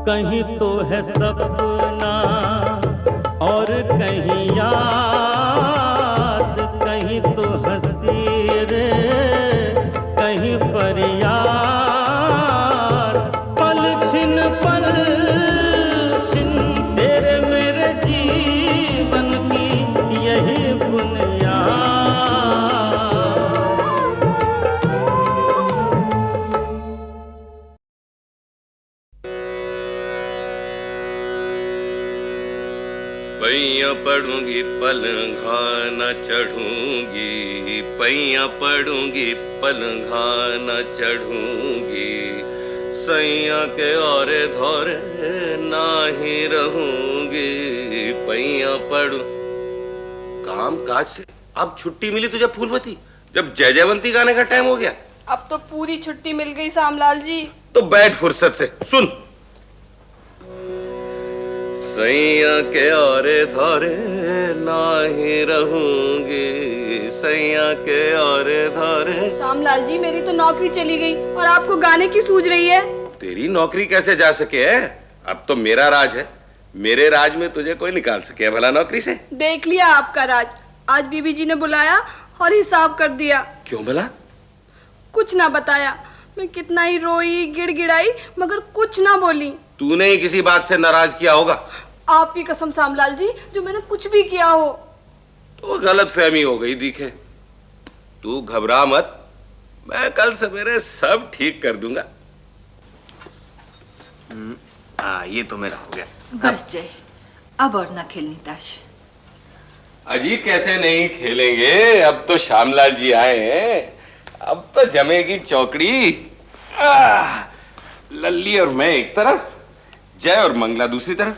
कहीं तो है सपना और कहीं याद, कहीं तो हंसी रे कहीं फरियाद। पल छिन तेरे मेरे जीवन की यही बुनियाद। पैया पढ़ूंगी पलंघाना चढ़ूंगी, पैया पढ़ूंगी पलंघाना चढ़ूंगी, सैया के और धोरे नाही रहूंगी। पैया पढ़ू काम काज से अब छुट्टी मिली तुझे फूलवती, जब जय जयवंती गाने का टाइम हो गया। अब तो पूरी छुट्टी मिल गई श्यामलाल जी। तो बैठ फुर्सत से सुन। सैया के और धोरे नाही रहूंगी, सैया के और धोरे। श्यामलाल जी मेरी तो नौकरी चली गई और आपको गाने की सूझ रही है। तेरी नौकरी कैसे जा सके है? अब तो मेरा राज है, मेरे राज में तुझे कोई निकाल सके भला नौकरी से? देख लिया आपका राज। आज बीबी जी ने बुलाया और हिसाब कर दिया। क्यों भला? कुछ ना बताया। मैं कितना ही रोई गिड़गिड़ाई मगर कुछ ना बोली। तूने ही किसी बात से नाराज किया होगा। आपकी कसम श्यामलाल जी, जो मैंने कुछ भी किया हो। तो गलतफहमी हो गई दिखे। तू घबरा मत, मैं कल सवेरे सब ठीक कर दूंगा। ये तो मेरा हो गया। बस जय, अब और ना खेलनी ताश। अजी कैसे नहीं खेलेंगे, अब तो श्यामलाल जी आए हैं, अब तो जमेगी चौकड़ी। लल्ली और मैं एक तरफ, जय और मंगला दूसरी तरफ।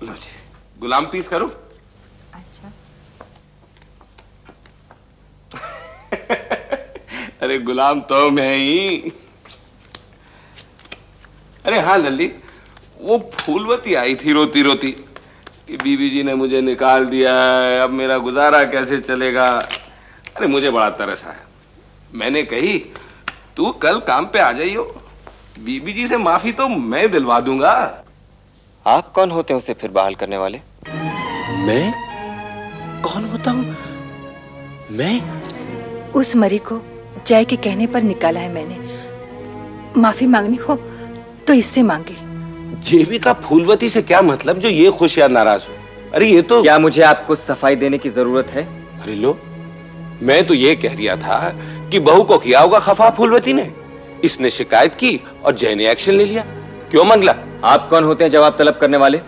लो जी, गुलाम पीस करूं? अच्छा। अरे गुलाम तो मैं ही। अरे हाँ लल्ली, वो फूलवती आई थी रोती रोती कि बीबी जी ने मुझे निकाल दिया है, अब मेरा गुजारा कैसे चलेगा। अरे मुझे बड़ा तरस आया। मैंने कही तू कल काम पे आ जाइयो, बीबी जी से माफी तो मैं दिलवा दूंगा। आप कौन होते हैं उसे फिर बहाल करने वाले? मैं कौन होता हूँ? मैं उस मरी को जय के कहने पर निकाला है मैंने। माफी मांगनी हो तो इससे मांगे। जेबी का फूलवती से क्या मतलब जो ये खुश या नाराज हो? अरे ये तो क्या मुझे आपको सफाई देने की जरूरत है? अरे लो, मैं तो ये कह रिया था कि बहू को किया होगा खफा फूलवती ने, इसने शिकायत की और जय ने एक्शन ले लिया। क्यों मंगला? आप कौन होते हैं जवाब तलब करने वाले?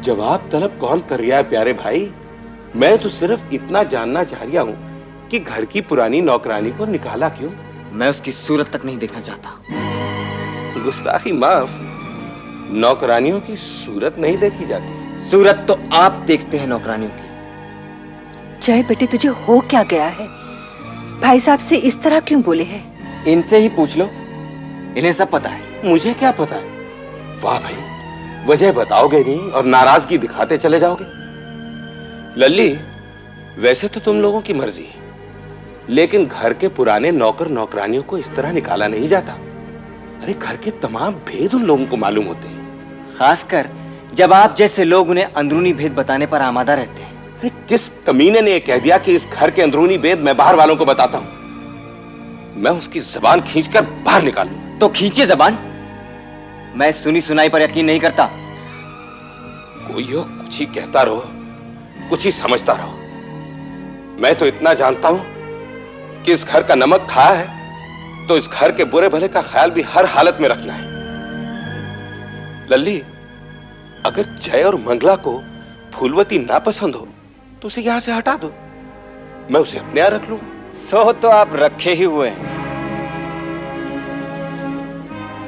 जवाब तलब कौन कर रिया है प्यारे भाई? मैं तो सिर्फ इतना जानना चाह रिया हूँ कि घर की पुरानी नौकरानी को निकाला क्यों? मैं उसकी सूरत तक नहीं देखना चाहता। गुस्ताखी माफ, नौकरानियों की सूरत नहीं देखी जाती। सूरत तो आप देखते हैं नौकरानियों की। जय बेटे तुझे हो क्या गया है? भाई साहब से इस तरह क्यों बोले हैं? इनसे ही पूछ लो, इन्हें सब पता है। मुझे क्या पता है? वाह भाई, वजह बताओगे नहीं और नाराजगी दिखाते चले जाओगे। लल्ली, वैसे तो तुम लोगों की मर्जी है, लेकिन घर के पुराने नौकर नौकरानियों को इस तरह निकाला नहीं जाता। अरे घर के तमाम भेद उन लोगों को मालूम होते हैं, खासकर जब आप जैसे लोग उन्हें अंदरूनी भेद बताने पर आमादा रहते हैं। अरे किस कमीने ने कह दिया कि इस घर के अंदरूनी भेद मैं बाहर वालों को बताता हूं? मैं उसकी जबान खींचकर बाहर निकालूं। तो खींचे जबान। मैं सुनी सुनाई पर यकीन नहीं करता। कोई हो कुछ ही कहता रहो, कुछ ही समझता रहो। मैं तो इतना जानता हूं कि इस घर का नमक खाया है तो इस घर के बुरे भले का ख्याल भी हर हालत में रखना है। लल्ली, अगर जय और मंगला को फूलवती ना पसंद हो तो उसे यहां से हटा दो, मैं उसे अपने यहां रख लूंगा। सो तो आप रखे ही हुए हैं।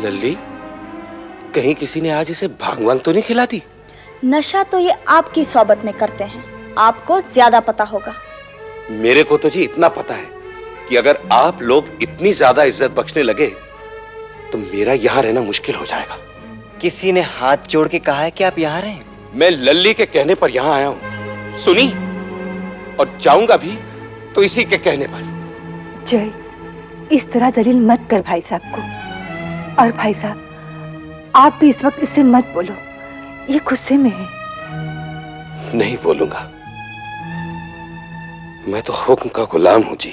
लल्ली, कहीं किसी ने आज इसे भांग वांग तो नहीं खिला दी? नशा तो ये आपकी सोबत में करते हैं, आपको ज्यादा पता होगा। मेरे को तो जी इतना पता है कि अगर आप लोग इतनी ज्यादा इज्जत बख्शने लगे तो मेरा यहाँ रहना मुश्किल हो जाएगा। किसी ने हाथ जोड़ के कहा है कि आप यहाँ रहें? मैं लल्ली के कहने पर यहाँ आया हूँ, सुनी, और जाऊंगा भी तो इसी के कहने पर। जय, इस तरह जलील मत कर भाई साहब को। और भाई साहब, आप भी इस वक्त इससे मत बोलो, ये गुस्से में है। नहीं बोलूंगा, मैं तो हुक्म का गुलाम हूं जी।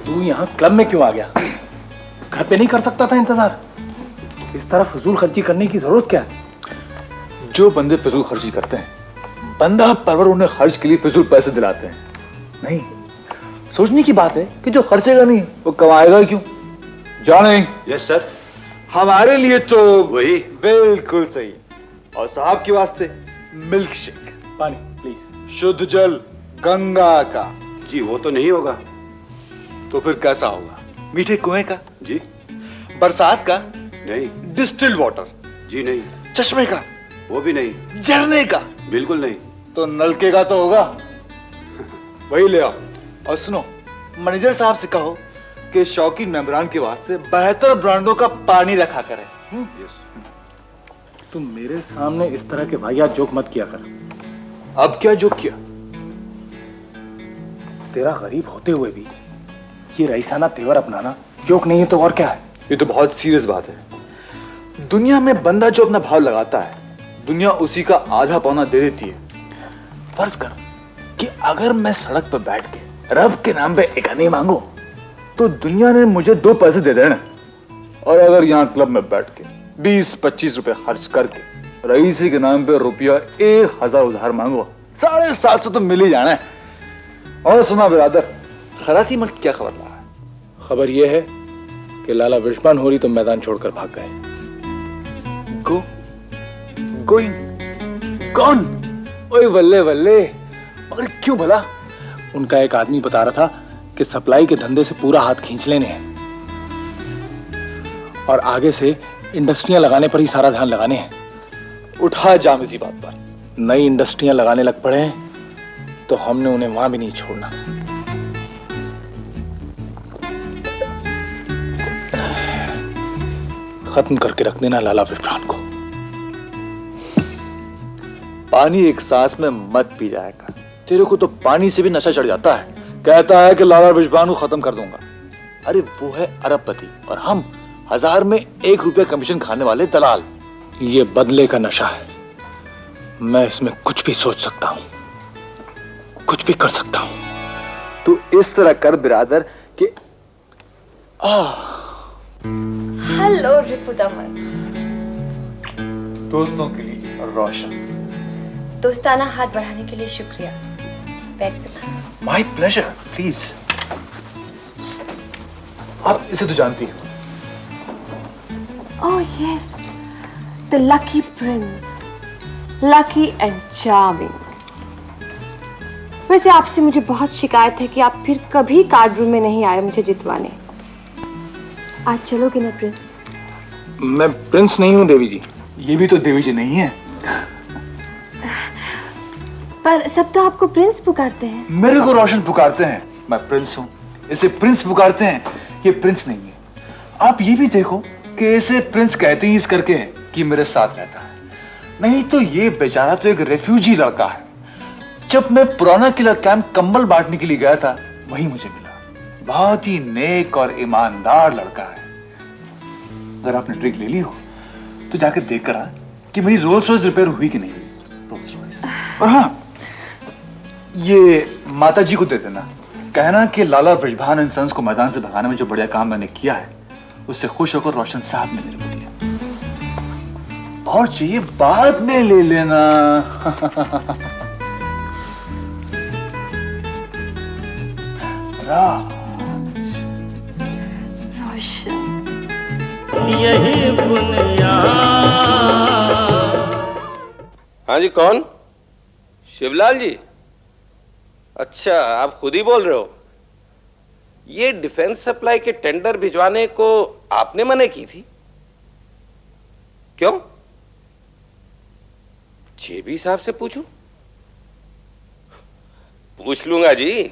तू यहाँ क्लब में क्यों आ गया? घर पे नहीं कर सकता था इंतजार? इस तरह फजूल खर्ची करने की जरूरत क्या है? जो बंदे फजूल खर्ची करते हैं, बंदा परवर उन्हें खर्च के लिए फजूल पैसे दिलाते हैं। नहीं, सोचने की बात है कि जो खर्चेगा नहीं वो कमाएगा क्यों? जाने। Yes sir. हमारे लिए तो वही। बिल्कुल सही। और साहब के वास्ते मिल्क शेक, पानी प्लीज। शुद्ध जल गंगा का। जी वो तो नहीं होगा। तो फिर कैसा होगा? मीठे कुएं का? जी बरसात का? नहीं। Distilled water? जी नहीं। चश्मे का? वो भी नहीं। झरने का? बिल्कुल नहीं। तो नलके का तो होगा। वही ले आओ। और सुनो, मैनेजर साहब से कहो कि शौकीन मेंबरान के वास्ते बेहतर ब्रांडों का पानी रखा करें। यस। तुम मेरे सामने इस तरह के वाहियात जोक मत किया कर। अब क्या जोक किया? तेरा गरीब होते हुए भी ये रईसाना तेवर अपनाना जोक नहीं है तो और क्या है? ये तो बहुत सीरियस बात है। दुनिया में बंदा जो अपना भाव लगाता है, दुनिया उसी का आधा पौना दे देती है। फर्ज कर कि अगर मैं सड़क पर बैठ के रब के नाम पे एक आने मांगू तो दुनिया ने मुझे 2 पैसे दे देना, और अगर यहाँ क्लब में बैठ के 20-25 रुपए खर्च करके रईसी के नाम पे रुपया 1000 उधार मांगो, 750 तो मिल ही जाना है। और सुना बिरादर, खराती मल्क क्या खबर रहा है? खबर यह है कि लाला विश्वान होरी तो मैदान छोड़कर भाग गए। गोइंग? कौन? ओए बल्ले बल्ले, और क्यों भला? उनका एक आदमी बता रहा था कि सप्लाई के धंधे से पूरा हाथ खींच लेने हैं और आगे से इंडस्ट्रियां लगाने पर ही सारा ध्यान लगाने हैं। उठा जाम इसी बात पर। नई इंडस्ट्रियां लगाने लग पड़े हैं तो हमने उन्हें वहां भी नहीं छोड़ना। खत्म करके रख देना लाला विश्वान को। पानी एक सांस में मत पी जाएगा। तेरे को तो पानी से भी नशा चढ़ जाता है। कहता है कि लाला विश्वान को खत्म कर दूंगा। अरे वो है अरबपति और हम 1000 में 1 रुपया कमीशन खाने वाले दलाल। ये बदले का नशा है। मैं इसमें कुछ भी सोच सकता हूं, कुछ भी कर सकता हूं। तू इस तरह कर बिरादर कि हेलो रिपुदमन। दोस्तों के लिए रोशन। दोस्ताना हाथ बढ़ाने के लिए शुक्रिया। बैग से माय प्लेजर, प्लीज। आप इसे तो जानती हो। Oh yes, the lucky Prince, lucky and charming. वैसे आपसे मुझे बहुत शिकायत है कि आप फिर कभी कार्ड रूम में नहीं आए मुझे जितवाने। आज चलोगे ना प्रिंस? मैं प्रिंस नहीं हूं देवी जी। ये भी तो देवी जी नहीं है। पर सब तो आपको प्रिंस पुकारते हैं। मेरे को रोशन पुकारते हैं, मैं प्रिंस हूं। इसे प्रिंस पुकारते हैं, ये प्रिंस नहीं है। आप ये भी देखो कि इसे प्रिंस कहते ही इस करके है कि मेरे साथ रहता है, नहीं तो ये बेचारा तो एक रेफ्यूजी लड़का है। जब मैं पुराना किला कैंप कंबल बांटने के लिए गया था, वही मुझे मिला। बहुत ही नेक और ईमानदार लड़का है। अगर आपने ड्रिंक ले ली हो तो जाकर देख कर आ कि मेरी रोल्स रॉयस रिपेयर हुई कि नहीं हुई। Rolls Royce. और हाँ, ये माता जी को दे देना। कहना कि लाला विश्वान एंड सन्स को मैदान से भगाने में जो बढ़िया काम मैंने किया है, उससे खुश होकर रोशन साहब ने मेरे को दिया। और चाहिए बाद में ले लेना। रोशन, यही बुनियाद। हाँ जी, कौन? शिवलाल जी? अच्छा, आप खुद ही बोल रहे हो। ये डिफेंस सप्लाई के टेंडर भिजवाने को आपने मना की थी? क्यों? जेबी साहब से पूछूं? पूछ लूंगा जी।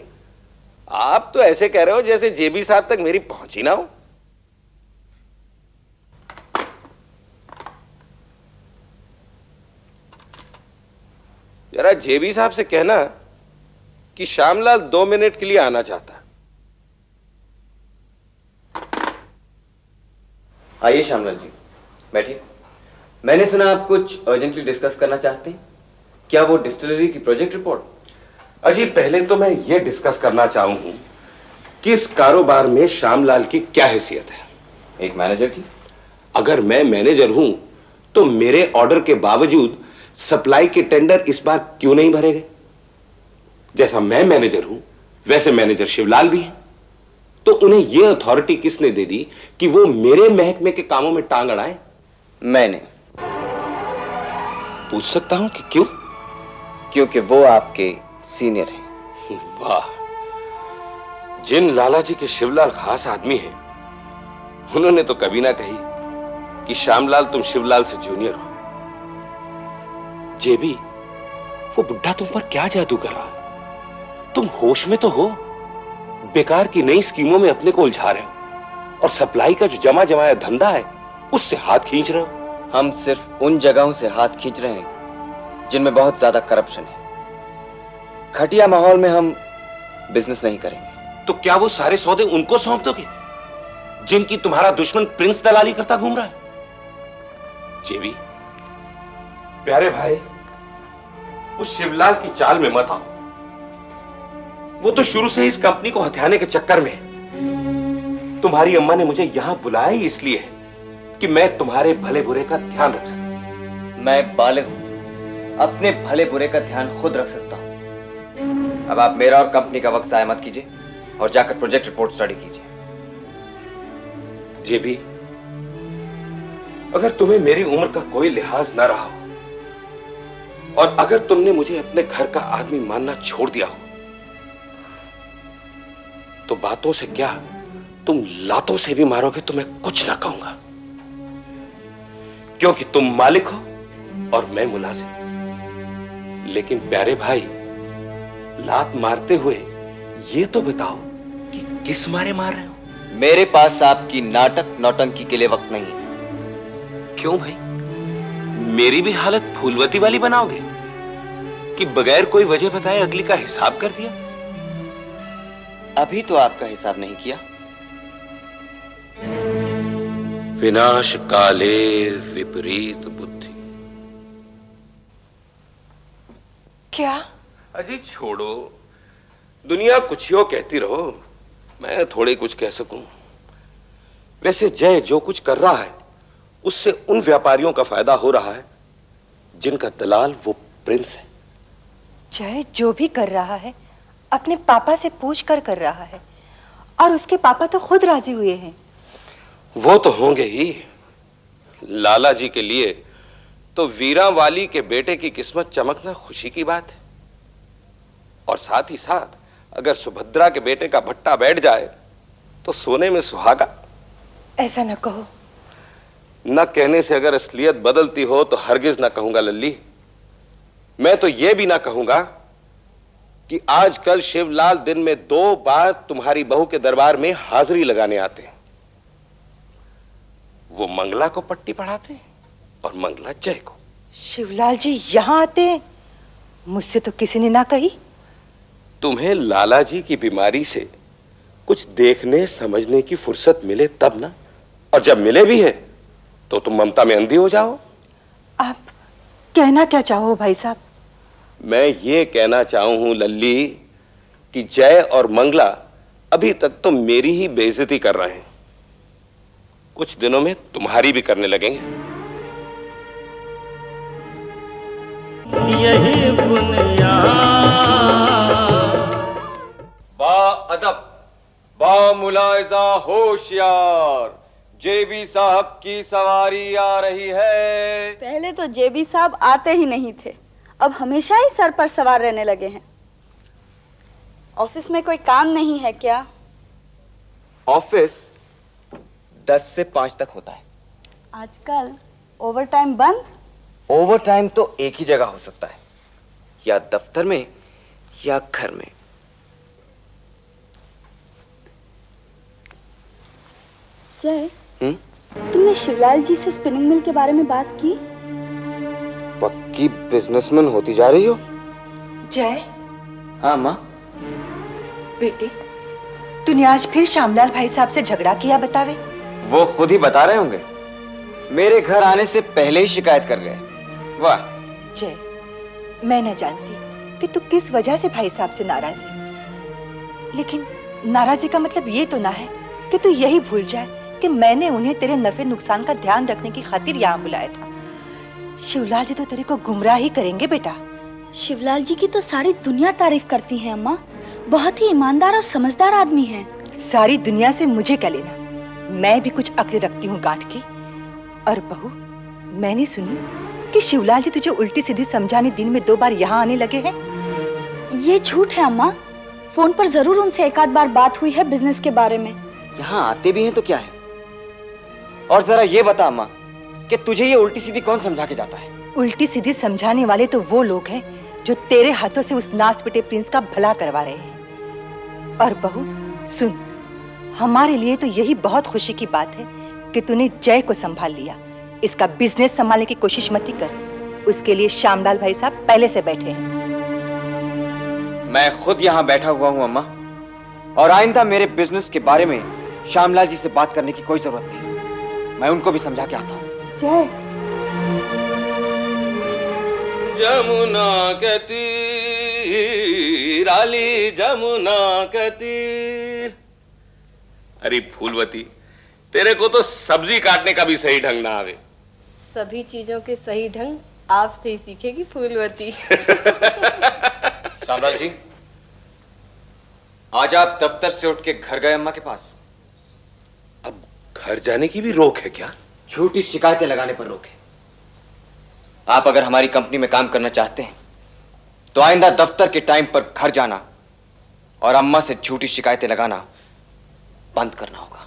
आप तो ऐसे कह रहे हो जैसे जेबी साहब तक मेरी पहुंच ही ना हो। जरा जेबी साहब से कहना कि श्यामलाल 2 मिनट के लिए आना चाहता। आइए श्यामलाल जी, बैठिए। मैंने सुना आप कुछ अर्जेंटली डिस्कस करना चाहते हैं। क्या वो डिस्टिलरी की प्रोजेक्ट रिपोर्ट? अजी पहले तो मैं ये डिस्कस करना चाहूंगा कि इस कारोबार में श्यामलाल की क्या हैसियत है। एक मैनेजर की? अगर मैं मैनेजर हूं तो मेरे ऑर्डर के बावजूद सप्लाई के टेंडर इस बार क्यों नहीं भरे गए? जैसा मैं मैनेजर हूं वैसे मैनेजर शिवलाल भी हैं। तो उन्हें यह अथॉरिटी किसने दे दी कि वो मेरे महकमे के कामों में टांग अड़ाएं? मैंने। पूछ सकता हूं कि क्यों? क्योंकि वो आपके सीनियर हैं। वाह, जिन लाला जी के शिवलाल खास आदमी हैं, उन्होंने तो कभी ना कही कि श्यामलाल तुम शिवलाल से जूनियर हो। जेबी, वो बुड्ढा तुम पर क्या जादू कर रहा? तुम होश में तो हो? बेकार की नई स्कीमों में अपने को उलझा रहे हो और सप्लाई का जो जमा जमाया धंधा है उससे हाथ खींच रहे हो। हम सिर्फ उन जगहों से हाथ खींच रहे हैं जिनमें बहुत ज्यादा करप्शन है। घटिया माहौल में हम बिजनेस नहीं करेंगे। तो क्या वो सारे सौदे उनको सौंप दोगे जिनकी तुम्हारा दुश्मन प्रिंस दलाली करता घूम रहा है? जेबी, प्यारे भाई, उस शिवलाल की चाल में मत आओ। वो तो शुरू से इस कंपनी को हथियाने के चक्कर में है। तुम्हारी अम्मा ने मुझे यहां बुलाया ही इसलिए है कि मैं तुम्हारे भले बुरे का ध्यान रख सकूं। मैं बालिग हूं, अपने भले बुरे का ध्यान खुद रख सकता हूं। अब आप मेरा और कंपनी का वक्त जाया मत कीजिए और जाकर प्रोजेक्ट रिपोर्ट स्टडी कीजिए। जेबी, अगर तुम्हें मेरी उम्र का कोई लिहाज ना रहा हो और अगर तुमने मुझे अपने घर का आदमी मानना छोड़ दिया हो तो बातों से क्या, तुम लातों से भी मारोगे तो मैं कुछ ना कहूंगा, क्योंकि तुम मालिक हो और मैं मुलाजिम। लेकिन प्यारे भाई, लात मारते हुए ये तो बताओ कि किस मारे मार रहे हो? मेरे पास आपकी नाटक नौटंकी के लिए वक्त नहीं। क्यों भाई, मेरी भी हालत फूलवती वाली बनाओगे कि बगैर कोई वजह बताए अगली का हिसाब कर दिया? अभी तो आपका हिसाब नहीं किया। विनाश काले विपरीत बुद्धि। क्या? अजी छोड़ो, दुनिया कुछ यो कहती रहो, मैं थोड़े कुछ कह सकूं। वैसे जय जो कुछ कर रहा है उससे उन व्यापारियों का फायदा हो रहा है जिनका दलाल वो प्रिंस है। जय जो भी कर रहा है अपने पापा से पूछ कर रहा है और उसके पापा तो खुद राजी हुए हैं। वो तो होंगे ही। लाला जी के लिए तो वीरा वाली के बेटे की किस्मत चमकना खुशी की बात है, और साथ ही साथ अगर सुभद्रा के बेटे का भट्टा बैठ जाए तो सोने में सुहागा। ऐसा न कहो। न कहने से अगर असलियत बदलती हो तो हरगिज ना कहूंगा लल्ली। मैं तो यह भी ना कहूंगा कि आजकल शिवलाल दिन में 2 बार तुम्हारी बहू के दरबार में हाजिरी लगाने आते हैं। वो मंगला को पट्टी पढ़ाते हैं और मंगला जय को। शिवलाल जी यहाँ आते हैं? मुझसे तो किसी ने ना कही। तुम्हें लाला जी की बीमारी से कुछ देखने समझने की फुर्सत मिले तब ना, और जब मिले भी है तो तुम ममता में अंधी हो जाओ। आप कहना क्या चाहो भाई साहब? मैं ये कहना चाहूं लल्ली कि जय और मंगला अभी तक तो मेरी ही बेइज्जती कर रहे हैं, कुछ दिनों में तुम्हारी भी करने लगेंगे। यही बुनियाद बा अदब, बा मुलाहिजा होशियार, जेबी साहब की सवारी आ रही है। पहले तो जेबी साहब आते ही नहीं थे, अब हमेशा ही सर पर सवार रहने लगे हैं। ऑफिस में कोई काम नहीं है क्या? ऑफिस 10 से 5 तक होता है। आजकल ओवरटाइम बंद? ओवरटाइम तो एक ही जगह हो सकता है, या दफ्तर में या घर में। जय, तुमने शिवलाल जी से स्पिनिंग मिल के बारे में बात की? पक्की बिजनेसमैन होती जा रही हो। जय। हाँ माँ। बेटे, तूने आज फिर श्यामलाल भाई साहब से झगड़ा किया, बतावे? वो खुद ही बता रहे होंगे, मेरे घर आने से पहले ही शिकायत कर गए। वाह। जय, मैं न जानती कि तू किस वजह से भाई साहब से नाराज है, लेकिन नाराजी का मतलब ये तो ना है कि तू यही भूल जाए कि मैंने उन्हें तेरे नफे नुकसान का ध्यान रखने की खातिर यहाँ बुलाया था। शिवलाल जी तो तेरे को गुमराह ही करेंगे बेटा। शिवलाल जी की तो सारी दुनिया तारीफ करती है अम्मा, बहुत ही ईमानदार और समझदार आदमी हैं। सारी दुनिया से मुझे क्या लेना, मैं भी कुछ अक्ल रखती हूँ गांठ की। और बहू, मैंने सुनी कि शिवलाल जी तुझे उल्टी सीधी समझाने दिन में 2 बार यहाँ आने लगे हैं। ये झूठ है अम्मा, फोन पर जरूर उनसे एक आध बार बात हुई है बिजनेस के बारे में। यहाँ आते भी हैं तो क्या है? और जरा ये बता अम्मा कि तुझे ये उल्टी सीधी कौन समझा के जाता है? उल्टी सीधी समझाने वाले तो वो लोग हैं जो तेरे हाथों से उस नास पिटे प्रिंस का भला करवा रहे हैं। और बहू सुन, हमारे लिए तो यही बहुत खुशी की बात है कि तूने जय को संभाल लिया। इसका बिजनेस संभालने की कोशिश मत ही कर, उसके लिए श्यामलाल भाई साहब पहले से बैठे हैं। मैं खुद यहाँ बैठा हुआ हूँ अम्मा, और आइंदा मेरे बिजनेस के बारे में श्यामलाल जी से बात करने की कोई जरूरत नहीं। मैं उनको भी समझा के आता हूँ। जय, जमुना के तीर आली जमुना के तीर। अरे फूलवती, तेरे को तो सब्जी काटने का भी सही ढंग ना आवे। सभी चीजों के सही ढंग आपसे ही सीखेगी फूलवती। श्यामलाल जी, आज आप दफ्तर से उठ के घर गए अम्मा के पास। अब घर जाने की भी रोक है क्या? झूठी शिकायतें लगाने पर रोक है। आप अगर हमारी कंपनी में काम करना चाहते हैं तो आइंदा दफ्तर के टाइम पर घर जाना और अम्मा से झूठी शिकायतें लगाना बंद करना होगा।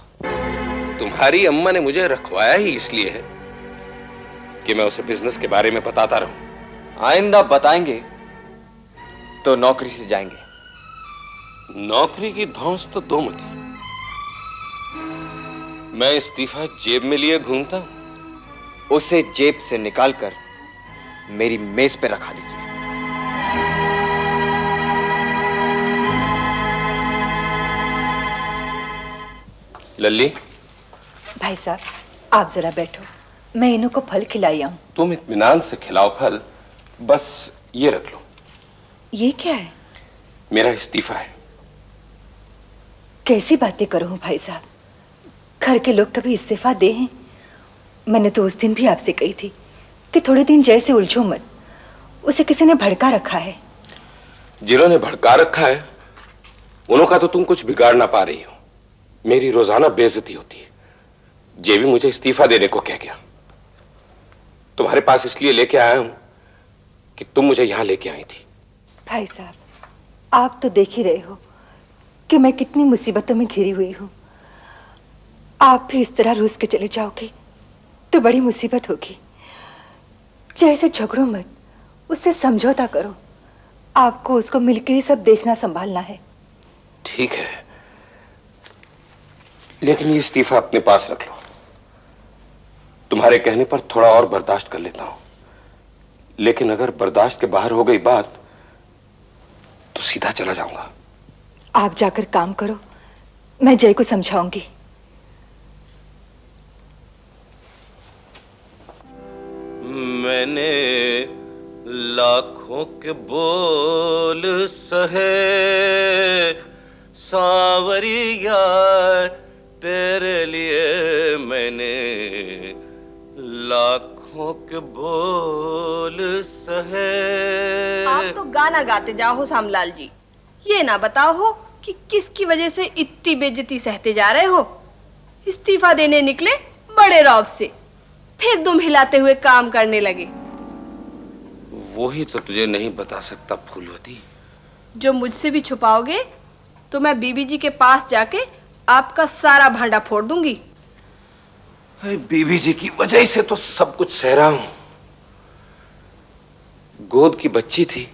तुम्हारी अम्मा ने मुझे रखवाया ही इसलिए है कि मैं उसे बिजनेस के बारे में बताता रहूं। आइंदा बताएंगे तो नौकरी से जाएंगे। नौकरी की धौंस तो दो मती। मैं इस्तीफा जेब में लिए घूमता हूं। उसे जेब से निकालकर मेरी मेज पे रखा दीजिए। लल्ली, भाई साहब आप जरा बैठो, मैं इन्हों को फल खिलाई आऊं। तुम इत्मीनान से खिलाओ फल, बस ये रख लो। ये क्या है? मेरा इस्तीफा है। कैसी बातें करो हूँ भाई साहब, घर के लोग कभी इस्तीफा दे हैं? मैंने तो उस दिन भी आपसे कही थी कि थोड़े दिन जैसे उलझो मत, उसे किसी ने भड़का रखा है। जिन्होंने भड़का रखा है उन्हों का तो तुम कुछ बिगाड़ ना पा रही हो। मेरी रोजाना बेइज्जती होती है। जे भी मुझे इस्तीफा देने को कह गया। तुम्हारे पास इसलिए लेके आया हूं कि तुम मुझे यहां लेके आई थी। भाई साहब आप तो देख ही रहे हो कि मैं कितनी मुसीबतों में घिरी हुई हूँ। आप भी इस तरह रूस के चले जाओगे तो बड़ी मुसीबत होगी। जैसे झगड़ो मत, उससे समझौता करो। आपको उसको मिलके ही सब देखना संभालना है। ठीक है, लेकिन ये इस्तीफा अपने पास रख लो। तुम्हारे कहने पर थोड़ा और बर्दाश्त कर लेता हूं, लेकिन अगर बर्दाश्त के बाहर हो गई बात तो सीधा चला जाऊंगा। आप जाकर काम करो, मैं जय को समझाऊंगी। मैंने लाखों के बोल सहे सांवरिया, तेरे लिए मैंने लाखों के बोल सहे। आप तो गाना गाते जाओ हो श्यामलाल जी, ये ना बताओ हो कि किसकी वजह से इतनी बेइज्जती सहते जा रहे हो। इस्तीफा देने निकले बड़े रौब से, फिर दुम हिलाते हुए काम करने लगे। वो ही तो तुझे नहीं बता सकता फूलवती। जो मुझसे भी छुपाओगे तो मैं बीबी जी के पास जाके आपका सारा भांडा फोड़ दूंगी। अरे बीबी जी की वजह से तो सब कुछ सह रहा हूं। गोद की बच्ची थी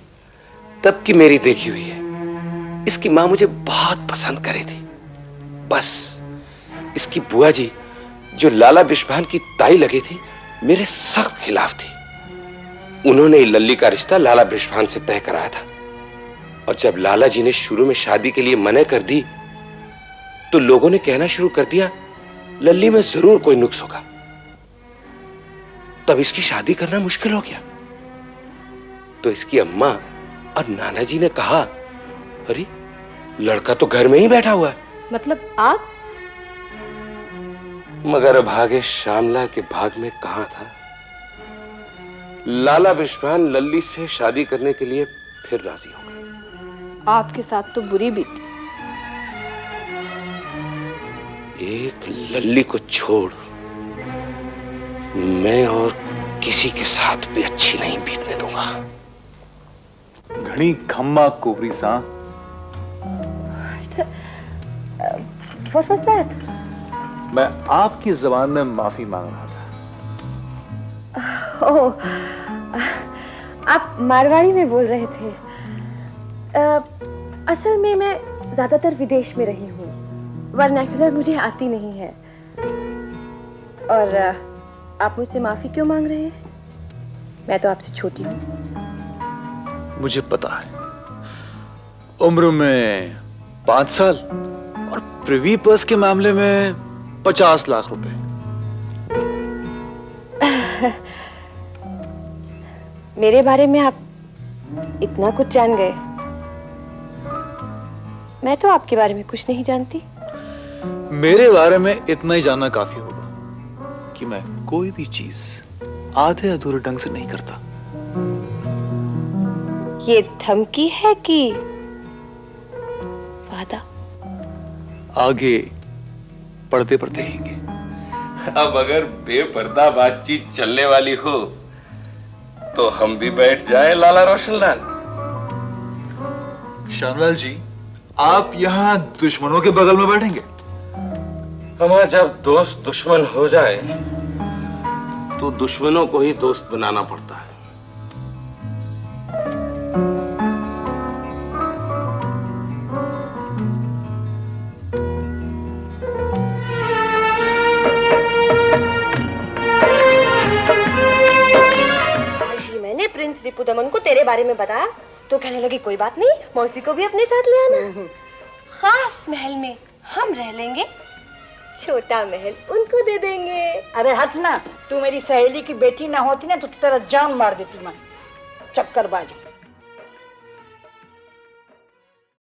तब की मेरी देखी हुई है। इसकी मां मुझे बहुत पसंद करे थी, बस इसकी बुआ जी जो लाला बिश्भान की ताई लगी थी मेरे सख्त खिलाफ थी। उन्होंने लल्ली का रिश्ता लाला बिश्भान से तय कराया था। और जब लाला जी ने शुरू में शादी के लिए मना कर दी तो लोगों ने कहना शुरू कर दिया लल्ली में जरूर कोई नुक्स होगा। तब इसकी शादी करना मुश्किल हो गया। तो इसकी अम्मा और नाना जी ने कहा, अरे लड़का तो घर में ही बैठा हुआ है। मतलब आप? मगर भागे श्यामलाल के भाग में कहां था। लाला बिश्वान लल्ली से शादी करने के लिए फिर राजी हो गए। आपके साथ तो बुरी बीती। एक लल्ली को छोड़ मैं और किसी के साथ भी अच्छी नहीं बीतने दूंगा। घनी खम्मा कोबरी सा। What was that? मैं आपकी जबान में माफी मांग रहा था। ओह, आप मारवाड़ी में बोल रहे थे। असल में मैं ज्यादातर विदेश में रही हूँ, वर्नाक्युलर मुझे आती नहीं है। और आप मुझसे माफी क्यों मांग रहे हैं? मैं तो आपसे छोटी हूँ। मुझे पता है, उम्र में 5 साल और प्रिवी पर्स के मामले में 50 लाख रुपए। मेरे बारे में आप इतना कुछ जान गए। मैं तो आपके बारे में कुछ नहीं जानती। मेरे बारे में इतना ही जानना काफी होगा कि मैं कोई भी चीज आधे अधूरे ढंग से नहीं करता। ये धमकी है कि वादा? आगे पढ़ते पर देखेंगे। अब अगर बेपर्दा बातचीत चलने वाली हो तो हम भी बैठ जाए लाला रोशनलाल। श्यामलाल जी, आप यहाँ दुश्मनों के बगल में बैठेंगे? हमारा जब दोस्त दुश्मन हो जाए तो दुश्मनों को ही दोस्त बनाना पड़ता है। मैंने प्रिंस रिपुदमन को तेरे बारे में बताया तो कहने लगी कोई बात नहीं, मौसी को भी अपने साथ ले आना। खास महल में हम रह लेंगे, छोटा महल उनको दे देंगे। अरे हट ना, तू मेरी सहेली की बेटी ना होती ना तो तेरा जान मार देती मैं। चक्करबाज।